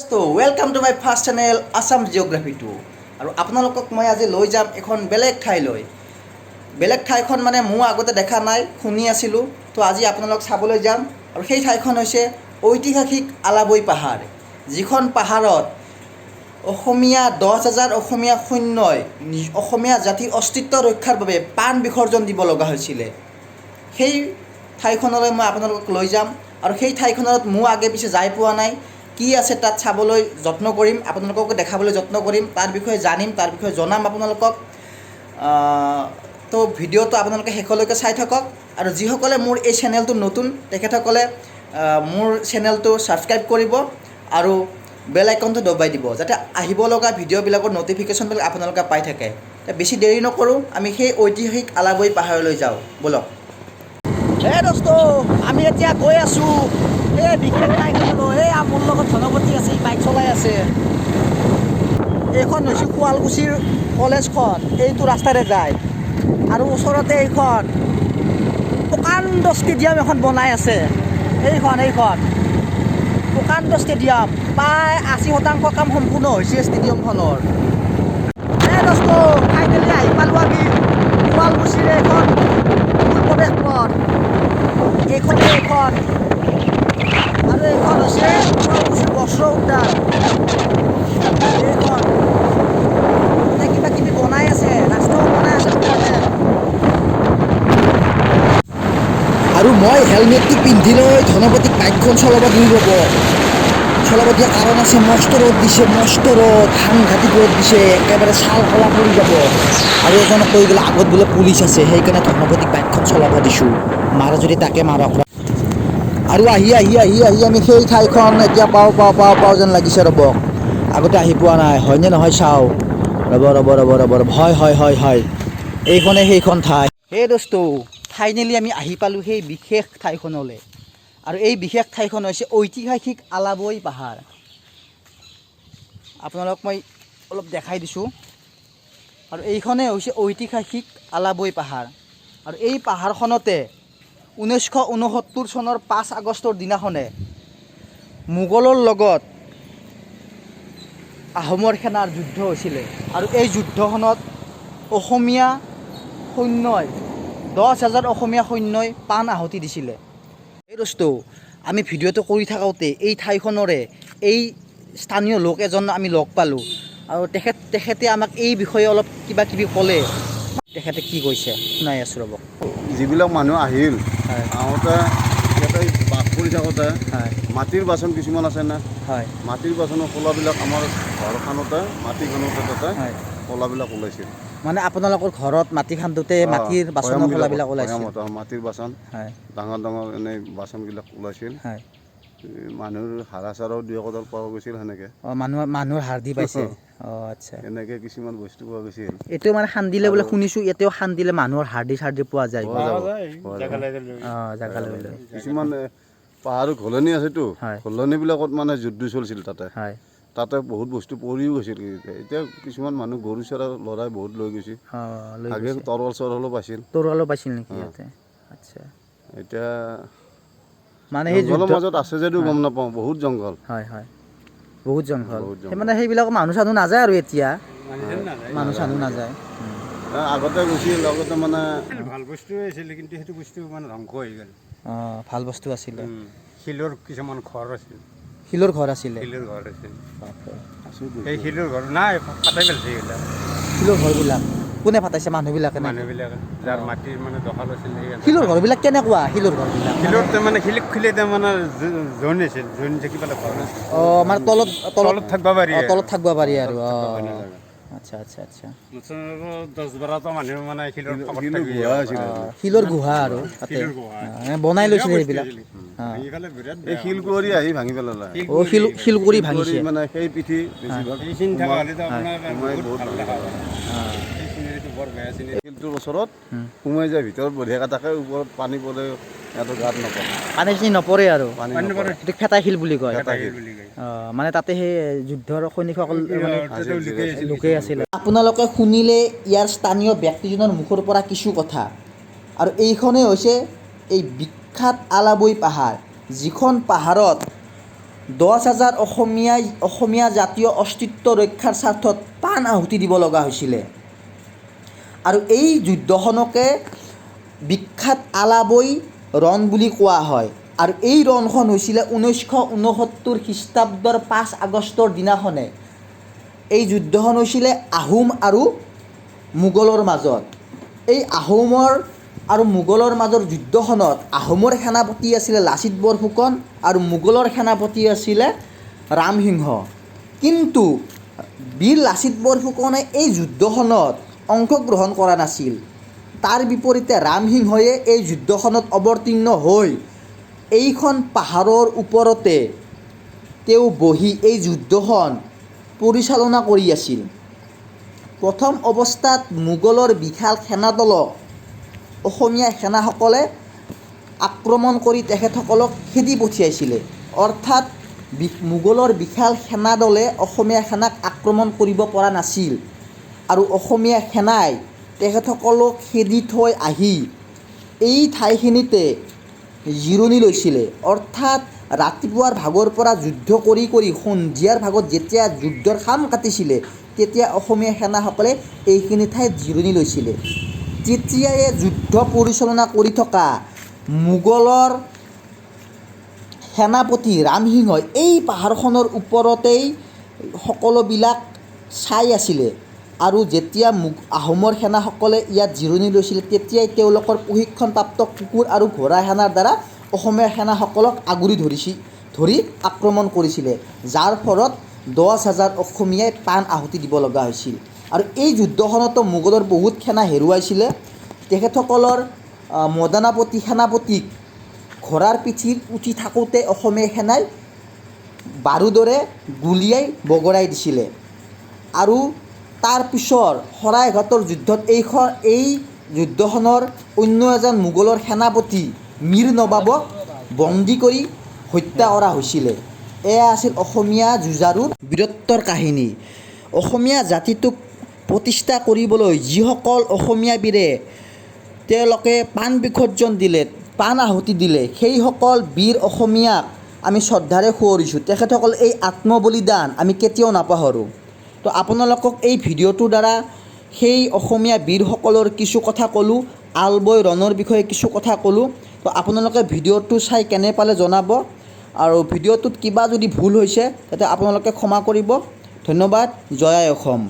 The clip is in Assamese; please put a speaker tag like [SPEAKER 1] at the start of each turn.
[SPEAKER 1] So welcome to my first channel Assam Geography 2 আৰু আপোনালোকক মই আজি লৈ যাম এখন বেলেগ ঠাইলৈ বেলেগ ঠাইখন মানে মই আগতে দেখা নাই শুনি আছিলো তো আজি আপোনালোক চাবলৈ যাম আৰু সেই ঠাইখন হৈছে ঐতিহাসিক আলাবৈ পাহাৰ যিখন পাহাৰত অসমীয়া 10000 অসমীয়া সৈন্যই অসমীয়া জাতিৰ অস্তিত্ব ৰক্ষাৰ বাবে প্ৰাণ বিসৰ্জন দিব লগা হৈছিল সেই ঠাইখনলৈ মই আপোনালোকক লৈ যাম আৰু সেই ঠাইখনত মই আগে পিছে যাই পোৱা নাই কি আছে তাত চাবলৈ যত্ন কৰিম আপোনালোকক দেখাবলৈ যত্ন কৰিম তাৰ বিষয়ে জানিম তাৰ বিষয়ে জনাম আপোনালোকক তো ভিডিওটো আপোনালোকে শেষলৈকে চাই থাকক আৰু যিসকলে মোৰ এই চেনেলটো নতুন তেখেতসকলে মোৰ চেনেলটো সাবস্ক্ৰাইব কৰিব আৰু বেল আইকনটো দবাই দিব যাতে আহিব লগা ভিডিওবিলাকৰ নটিফিকেশ্যনবিলাক আপোনালোকে পাই থাকে বেছি দেৰি নকৰোঁ আমি সেই ঐতিহাসিক আলাবৈ পাহাৰলৈ যাওঁ বলক হে দোস্ত আমি এতিয়া গৈ আছোঁ এই বিশেষ ঠাইখনলৈ এই মোৰ লগত ধনপতি আছে বাইক চলাই আছে এইখন হৈছে শুৱালকুছিৰ কলেজখন এইটো ৰাস্তাৰে যায় আৰু ওচৰতে এইখন প্ৰকাণ্ড ষ্টেডিয়াম এখন বনাই আছে এইখন প্ৰকাণ্ড ষ্টেডিয়াম প্ৰায় 80% কাম সম্পূৰ্ণ হৈছে ষ্টেডিয়ামখনৰ এই দোস্ত ফাইনেলি আহি পালোঁ আমি শুৱালকুছিৰ এইখন মূল প্ৰৱেশ পথ এইখন আৰু এইখন হৈছে শুৱালকুছিৰ বস্ত্ৰ উদ্যান এইখন কিবা কিবি বনাই আছে ৰাস্তাও বনাই আছে আৰু মই হেলমেটটো পিন্ধি লৈ ধনপতিক বাইকখন চলাব দিয়া কাৰণ আছে মস্ত ৰ'দ দিছে সাংঘাতিক ৰ'দ দিছে একেবাৰে ছাল কলা পৰি যাব আৰু এজনক কৈ বোলে আগত বোলে পুলিচ আছে সেইকাৰণে ধনপতিক বাইকখন চলাব দিছোঁ মাৰা যদি তাকে মাৰক আৰু আহি আমি সেই ঠাইখন এতিয়া পাওঁ যেন লাগিছে ৰ'ব আগতে আহি পোৱা নাই হয়নে নহয় চাওঁ ৰ'ব হয় এইখনে সেইখন ঠাই সেই দোস্ত ফাইনেলি আমি আহি পালোঁ সেই বিশেষ ঠাইখনলৈ আৰু এই বিশেষ ঠাইখন হৈছে ঐতিহাসিক আলাবৈ পাহাৰ আপোনালোক মই অলপ দেখাই দিছোঁ আৰু এইখনে হৈছে ঐতিহাসিক আলাবৈ পাহাৰ আৰু এই পাহাৰখনতে 1969 চনৰ 5 আগষ্টৰ দিনাখনে মোগলৰ লগত আহোমৰ সেনাৰ যুদ্ধ হৈছিলে আৰু এই যুদ্ধখনত অসমীয়া সৈন্যই 10000 অসমীয়া সৈন্যই প্ৰাণ আহুতি দিছিলে এই দোস্ত আমি ভিডিঅ'টো কৰি থাকোঁতে এই ঠাইখনৰে এই স্থানীয় লোক এজন আমি লগ পালোঁ আৰু তেখেতে আমাক এই বিষয়ে অলপ কিবা কিবি ক'লে তেখেতে কি কৈছে শুনাই আছোঁ ৰ'ব
[SPEAKER 2] যিবিলাক মানুহ আহিল আহোঁতে ইয়াতে বাস কৰি থাকোঁতে মাটিৰ বাচন কিছুমান আছে না মাটিৰ বাচনৰ কলাবিলাক আমাৰ ঘৰখনতে মাটিখনতে তাতে কলাবিলাক ওলাইছিল
[SPEAKER 1] মানে আপোনালোকৰ ঘৰত মাটি খান্দোতে মাটিৰ বাচনৰ কলাবিলাক ওলাইছিল
[SPEAKER 2] মাটিৰ বাচন ডাঙৰ এনেই বাচনবিলাক ওলাইছিল মানুহৰ হাৰা চাৰাও 2 পোৱা গৈছিল সেনেকৈ
[SPEAKER 1] মানুহৰ হাড় দি পাইছে আচ্ছা
[SPEAKER 2] এনেকৈ কিছুমান বস্তু পোৱা গৈছিল
[SPEAKER 1] এইটো মানে খান্দিলে বোলে শুনিছোঁ এতিয়াও খান্দিলে মানুহৰ হাড় দি পোৱা যায়
[SPEAKER 2] কিছুমান পাহাৰৰ ঘলনি আছেতো ঘলনিবিলাকত মানে যুদ্ধ চলিছিল তাতে বহুত বস্তু পৰিও গৈছিল এতিয়া কিছুমান মানুহ গৰু চৰা লৰাই বহুত লৈ গৈছিল আগে তৰোৱালো পাইছিল
[SPEAKER 1] নেকি ইয়াতে আচ্ছা
[SPEAKER 2] এতিয়া
[SPEAKER 1] মানে সেই
[SPEAKER 2] জংঘলৰ মাজত আছে যদিও গম নাপাওঁ বহুত জংঘল
[SPEAKER 1] বহুত জংঘল মানে সেইবিলাক মানুহ চানুহ নাযায় আৰু এতিয়া মানুহ চানুহ নাযায়
[SPEAKER 2] আগতে গৈছিল লগতে মানে ভাল বস্তু আছিল কিন্তু সেইটো বস্তু মানে ধ্বংস হৈ গ'ল
[SPEAKER 1] ভাল বস্তু আছিলে
[SPEAKER 2] শিলৰ কিছুমান ঘৰ আছিল
[SPEAKER 1] শিলৰ ঘৰ আছিলে
[SPEAKER 2] এই শিলৰ ঘৰ নাই ফাটাই পেলাইছে এইবিলাক
[SPEAKER 1] শিলৰ ঘৰবিলাক কোনে ফাটাইছে মানুহবিলাকে
[SPEAKER 2] যাৰ মাটিৰ মানে দখল আছিল
[SPEAKER 1] শিলৰ ঘৰবিলাক কেনেকুৱা শিলৰ ঘৰবিলাক
[SPEAKER 2] শিলৰ মানে শিলিক খুলি মানে জোন আছিল জোন থাকি পেলাই ঘৰ
[SPEAKER 1] মানে তলত থাকিব পাৰি আৰু আচ্ছা
[SPEAKER 2] 10-12টা মানুহ মানে
[SPEAKER 1] শিলৰ গুহা আৰু বনাই লৈছিল সেইবিলাক শিলকুঁৱৰী আহি ভাঙি পেলালে শিলকুঁৱৰী ভাঙিছে
[SPEAKER 2] মানে সেই পিঠি শিলটোৰ ওচৰত সোমাই যায় ভিতৰত বঢ়িয়াকৈ থাকে ওপৰত পানী পৰে সিহঁতৰ গাত নপৰে
[SPEAKER 1] পানী নপৰে আৰু এইটো ফেটাই শিল বুলি কয় মানে তাতে সেই যুদ্ধৰ সৈনিকসকল লুকাই আছিল আপোনালোকে শুনিলে ইয়াৰ স্থানীয় ব্যক্তিজনৰ মুখৰ পৰা কিছু কথা আৰু এইখনেই হৈছে এই বিখ্যাত আলাবৈ পাহাৰ যিখন পাহাৰত 10,000 অসমীয়া জাতীয় অস্তিত্ব ৰক্ষাৰ স্বাৰ্থত প্ৰাণ আহুতি দিব লগা হৈছিলে। আৰু এই যুদ্ধখনকে বিখ্যাত আলাবৈ ৰণ বুলি কোৱা হয়। আৰু এই ৰণখন হৈছিলে 1969 খ্ৰীষ্টাব্দৰ 5 আগষ্টৰ দিনাখনে। এই যুদ্ধখন হৈছিলে আহোম আৰু মোগলৰ মাজত। এই আহোমৰ আৰু মোগলৰ মাজৰ যুদ্ধখনত আহোমৰ সেনাপতি আছিলে লাচিত বৰফুকন আৰু মোগলৰ সেনাপতি আছিলে ৰামসিংহ। কিন্তু বীৰ লাচিত বৰফুকনে এই যুদ্ধখনত অংশগ্ৰহণ কৰা নাছিল। তাৰ বিপৰীতে ৰামসিংহই এই যুদ্ধখনত অৱতীৰ্ণ হৈ এইখন পাহাৰৰ ওপৰতে তেওঁ বহি এই যুদ্ধখন পৰিচালনা কৰি আছিল। প্ৰথম অৱস্থাত মোগলৰ বিশাল সেনাদলক অসমীয়া সেনাসকলে আক্ৰমণ কৰি তেখেতসকলক খেদি পঠিয়াইছিলে। অৰ্থাৎ মোগলৰ বিশাল সেনাদলে অসমীয়া সেনাক আক্ৰমণ কৰিব পৰা নাছিল। আৰু অসমীয়া সেনাই তেখেতসকলক খেদি থৈ আহি এই ঠাইখিনিতে জিৰণি লৈছিলে। অৰ্থাৎ ৰাতিপুৱাৰ ভাগৰ পৰা যুদ্ধ কৰি সন্ধিয়াৰ ভাগত যেতিয়া যুদ্ধৰ খাম কাটিছিলে তেতিয়া অসমীয়া সেনাসকলে এইখিনি ঠাইত জিৰণি লৈছিলে। তেতিয়াই যুদ্ধ পৰিচালনা কৰি থকা মোগলৰ সেনাপতি ৰামসিংহই এই পাহাৰখনৰ ওপৰতেই সকলোবিলাক চাই আছিলে। আৰু যেতিয়া আহোমৰ সেনাসকলে ইয়াত জিৰণি লৈছিলে তেতিয়াই তেওঁলোকৰ প্ৰশিক্ষণপ্ৰাপ্ত কুকুৰ আৰু ঘোঁৰা সেনাৰ দ্বাৰা অসমীয়া সেনাসকলক আগুৰি ধৰি আক্ৰমণ কৰিছিলে, যাৰ ফলত 10,000 অসমীয়াই প্ৰাণ আহুতি দিব লগা হৈছিল। আৰু এই যুদ্ধখনতো মোগলৰ বহুত সেনা হেৰুৱাইছিলে। তেখেতসকলৰ মদনাপতি সেনাপতিক ঘোঁৰাৰ পিঠিত উঠি থাকোঁতে অসমীয়া সেনাই বাৰুদৰে গুলীয়াই বগৰাই দিছিলে। আৰু তাৰ পিছৰ শৰাইঘাটৰ যুদ্ধত এই যুদ্ধখনৰ অন্য এজন মোগলৰ সেনাপতি মীৰ নৱাবক বন্দী কৰি হত্যা কৰা হৈছিলে। এয়া আছিল অসমীয়া যুঁজাৰুৰ বীৰত্বৰ কাহিনী। অসমীয়া জাতিটোক প্ৰতিষ্ঠা কৰিবলৈ যিসকল অসমীয়া বীৰে তেওঁলোকে প্ৰাণ বিসৰ্জন দিলে, প্ৰাণ আহুতি দিলে, সেইসকল বীৰ অসমীয়াক আমি শ্ৰদ্ধাৰে সোঁৱৰিছোঁ। তেখেতসকল এই আত্মবলিদান আমি কেতিয়াও নাপাহৰোঁ। তো আপোনালোকক এই ভিডিঅ'টোৰ দ্বাৰা সেই অসমীয়া বীৰসকলৰ কিছু কথা ক'লোঁ, আলবৈ ৰণৰ বিষয়ে কিছু কথা ক'লোঁ। তো আপোনালোকে ভিডিঅ'টো চাই কেনে পালে জনাব। আৰু ভিডিঅ'টোত কিবা যদি ভুল হৈছে তেতিয়া আপোনালোকে ক্ষমা কৰিব। ধন্যবাদ। জয় আই অসম।